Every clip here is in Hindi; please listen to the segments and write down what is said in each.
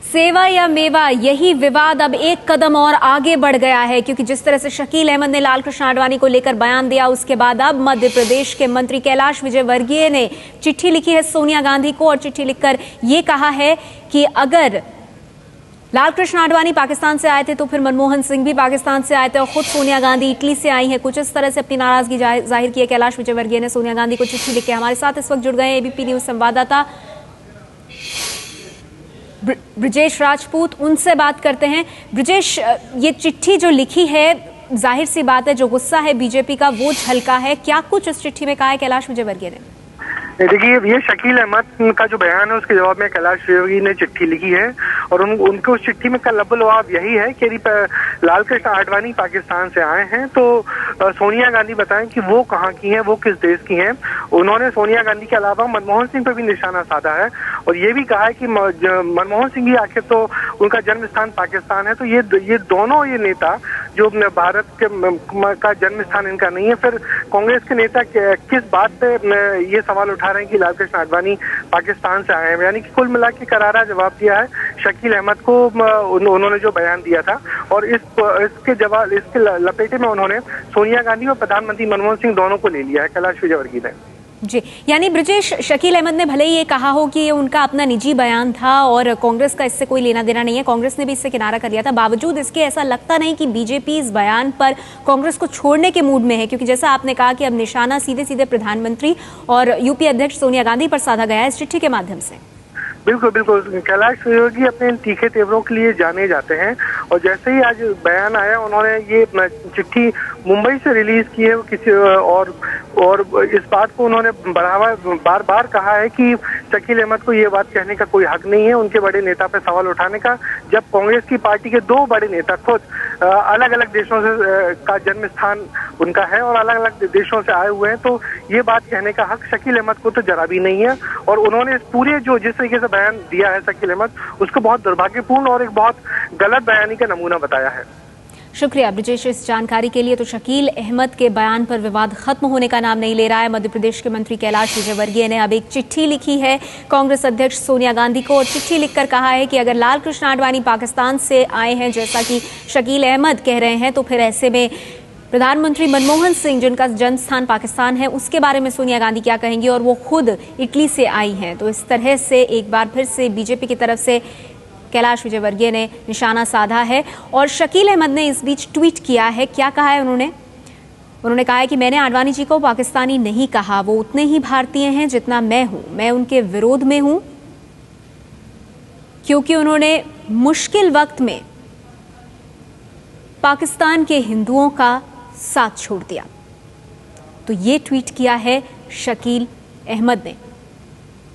सेवा या मेवा, यही विवाद अब एक कदम और आगे बढ़ गया है, क्योंकि जिस तरह से शकील अहमद ने लालकृष्ण आडवाणी को लेकर बयान दिया, उसके बाद अब मध्य प्रदेश के मंत्री कैलाश विजयवर्गीय ने चिट्ठी लिखी है सोनिया गांधी को, और चिट्ठी लिखकर ये कहा है कि अगर लालकृष्ण आडवाणी पाकिस्तान से आए थे तो फिर मनमोहन सिंह भी पाकिस्तान से आए थे, और खुद सोनिया गांधी इटली से आई हैं। कुछ इस तरह से अपनी नाराजगी जाहिर की है कैलाश विजयवर्गीय ने सोनिया गांधी को चिट्ठी लिख के। हमारे साथ इस वक्त जुड़ गए एबीपी न्यूज संवाददाता ब्रजेश राजपूत, उनसे बात करते हैं। ब्रजेश, ये चिट्ठी जो लिखी है, जाहिर सी बात है जो गुस्सा है बीजेपी का वो झलका है, क्या कुछ इस चिट्ठी में कहा है कैलाश विजयवर्गीय ने? देखिए, ये शकील अहमद का जो बयान है उसके जवाब में कैलाश विजयवर्गीय ने चिट्ठी लिखी है, और उनके उस चिट्ठी में का लबोलवाब यही है कि लालकृष्ण आडवाणी पाकिस्तान से आए हैं तो सोनिया गांधी बताएं कि वो कहाँ की हैं, वो किस देश की हैं। उन्होंने सोनिया गांधी के अलावा मनमोहन सिंह पर भी निशाना साधा है, और ये भी कहा है कि मनमोहन सिंह ही आखिर तो उनका जन्म स्थान पाकिस्तान है, तो ये दोनों ये नेता जो भारत का जन्म स्थान इनका नहीं है, फिर कांग्रेस के नेता किस बात पे ये सवाल उठा रहे हैं कि लालकृष्ण आडवाणी पाकिस्तान से आए हैं। यानी कि कुल मिला के करारा जवाब दिया है शकील अहमद को उन्होंने जो बयान दिया था, और इसके लपेटे में उन्होंने सोनिया गांधी और प्रधानमंत्री मनमोहन सिंह दोनों को ले लिया है कैलाश विजयवर्गीय ने। जी, यानी ब्रजेश, शकील अहमद ने भले ही ये कहा हो कि ये उनका अपना निजी बयान था और कांग्रेस का इससे कोई लेना देना नहीं है, कांग्रेस ने भी इससे किनारा कर लिया था, बावजूद इसके ऐसा लगता नहीं कि बीजेपी इस बयान पर कांग्रेस को छोड़ने के मूड में है, क्योंकि जैसा आपने कहा कि अब निशाना सीधे सीधे प्रधानमंत्री और यूपी अध्यक्ष सोनिया गांधी पर साधा गया है इस चिट्ठी के माध्यम से। बिल्कुल बिल्कुल, कैलाश विजयवर्गीय अपने तीखे तेवरों के लिए जाने जाते हैं, और जैसे ही आज बयान आया उन्होंने ये चिट्ठी मुंबई से रिलीज की है किसी और इस बात को उन्होंने बार बार कहा है कि शकील अहमद को ये बात कहने का कोई हक नहीं है उनके बड़े नेता पे सवाल उठाने का, जब कांग्रेस की पार्टी के दो बड़े नेता खुद अलग अलग देशों से का जन्म स्थान उनका है और अलग अलग देशों से आए हुए हैं, तो ये बात कहने का हक शकील अहमद को तो जरा भी नहीं है। और उन्होंने इस पूरे जो जिस तरीके से बयान दिया है शकील अहमद, उसको बहुत दुर्भाग्यपूर्ण और एक बहुत गलत बयानी का नमूना बताया है। शुक्रिया ब्रजेश इस जानकारी के लिए। तो शकील अहमद के बयान पर विवाद खत्म होने का नाम नहीं ले रहा है। मध्य प्रदेश के मंत्री कैलाश विजयवर्गीय ने अब एक चिट्ठी लिखी है कांग्रेस अध्यक्ष सोनिया गांधी को, और चिट्ठी लिखकर कहा है कि अगर लालकृष्ण आडवाणी पाकिस्तान से आए हैं जैसा कि शकील अहमद कह रहे हैं, तो फिर ऐसे में प्रधानमंत्री मनमोहन सिंह जिनका जन्म स्थान पाकिस्तान है उसके बारे में सोनिया गांधी क्या कहेंगी, और वो खुद इटली से आई हैं। तो इस तरह से एक बार फिर से बीजेपी की तरफ से कैलाश विजयवर्गीय ने निशाना साधा है। और शकील अहमद ने इस बीच ट्वीट किया है, क्या कहा है उन्होंने कहा है कि मैंने आडवाणी जी को पाकिस्तानी नहीं कहा, वो उतने ही भारतीय हैं जितना मैं हूं, मैं उनके विरोध में हूं क्योंकि उन्होंने मुश्किल वक्त में पाकिस्तान के हिंदुओं का साथ छोड़ दिया। तो ये ट्वीट किया है शकील अहमद ने।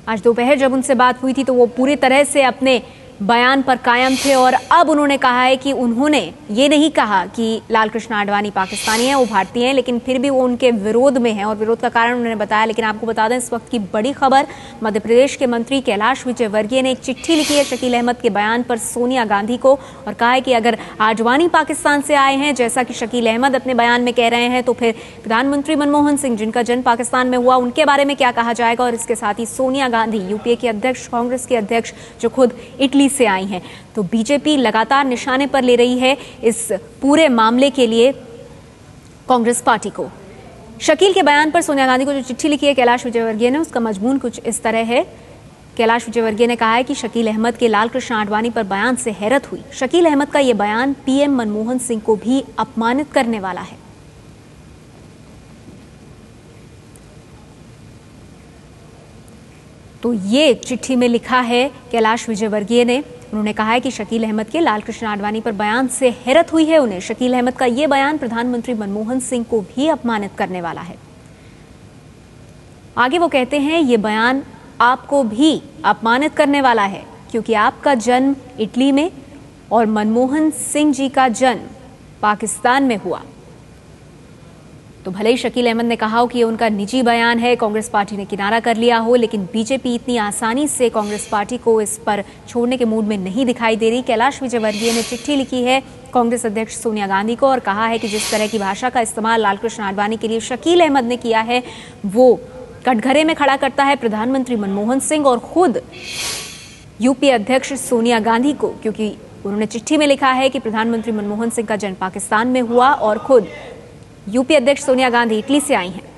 आज दोपहर जब उनसे बात हुई थी तो वो पूरी तरह से अपने बयान पर कायम थे, और अब उन्होंने कहा है कि उन्होंने ये नहीं कहा कि लालकृष्ण आडवाणी पाकिस्तानी हैं, वो भारतीय हैं, लेकिन फिर भी वो उनके विरोध में हैं और विरोध का कारण उन्होंने बताया। लेकिन आपको बता दें इस वक्त की बड़ी खबर, मध्य प्रदेश के मंत्री कैलाश विजयवर्गीय ने एक चिट्ठी लिखी है शकील अहमद के बयान पर सोनिया गांधी को, और कहा है कि अगर आडवाणी पाकिस्तान से आए हैं जैसा कि शकील अहमद अपने बयान में कह रहे हैं, तो फिर प्रधानमंत्री मनमोहन सिंह जिनका जन्म पाकिस्तान में हुआ उनके बारे में क्या कहा जाएगा। और इसके साथ ही सोनिया गांधी यूपीए के अध्यक्ष, कांग्रेस के अध्यक्ष जो खुद इटली से आई हैं। तो बीजेपी लगातार निशाने पर ले रही है इस पूरे मामले के लिए कांग्रेस पार्टी को। शकील के बयान पर सोनिया गांधी को जो चिट्ठी लिखी है कैलाश विजयवर्गीय ने, उसका मजमून कुछ इस तरह है। कैलाश विजयवर्गीय ने कहा है कि शकील अहमद के लालकृष्ण आडवाणी पर बयान से हैरत हुई। शकील अहमद का यह बयान पीएम मनमोहन सिंह को भी अपमानित करने वाला है। तो ये चिट्ठी में लिखा है कैलाश विजयवर्गीय ने। उन्होंने कहा है कि शकील अहमद के लालकृष्ण आडवाणी पर बयान से हैरत हुई है उन्हें। शकील अहमद का ये बयान प्रधानमंत्री मनमोहन सिंह को भी अपमानित करने वाला है। आगे वो कहते हैं ये बयान आपको भी अपमानित करने वाला है, क्योंकि आपका जन्म इटली में और मनमोहन सिंह जी का जन्म पाकिस्तान में हुआ। तो भले ही शकील अहमद ने कहा हो कि ये उनका निजी बयान है, कांग्रेस पार्टी ने किनारा कर लिया हो, लेकिन बीजेपी इतनी आसानी से कांग्रेस पार्टी को इस पर छोड़ने के मूड में नहीं दिखाई दे रही। कैलाश विजयवर्गीय ने चिट्ठी लिखी है कांग्रेस अध्यक्ष सोनिया गांधी को और कहा है कि जिस तरह की भाषा का इस्तेमाल लालकृष्ण आडवाणी के लिए शकील अहमद ने किया है, वो कटघरे में खड़ा करता है प्रधानमंत्री मनमोहन सिंह और खुद यूपी अध्यक्ष सोनिया गांधी को, क्योंकि उन्होंने चिट्ठी में लिखा है कि प्रधानमंत्री मनमोहन सिंह का जन्म पाकिस्तान में हुआ और खुद यूपी अध्यक्ष सोनिया गांधी इटली से आई हैं।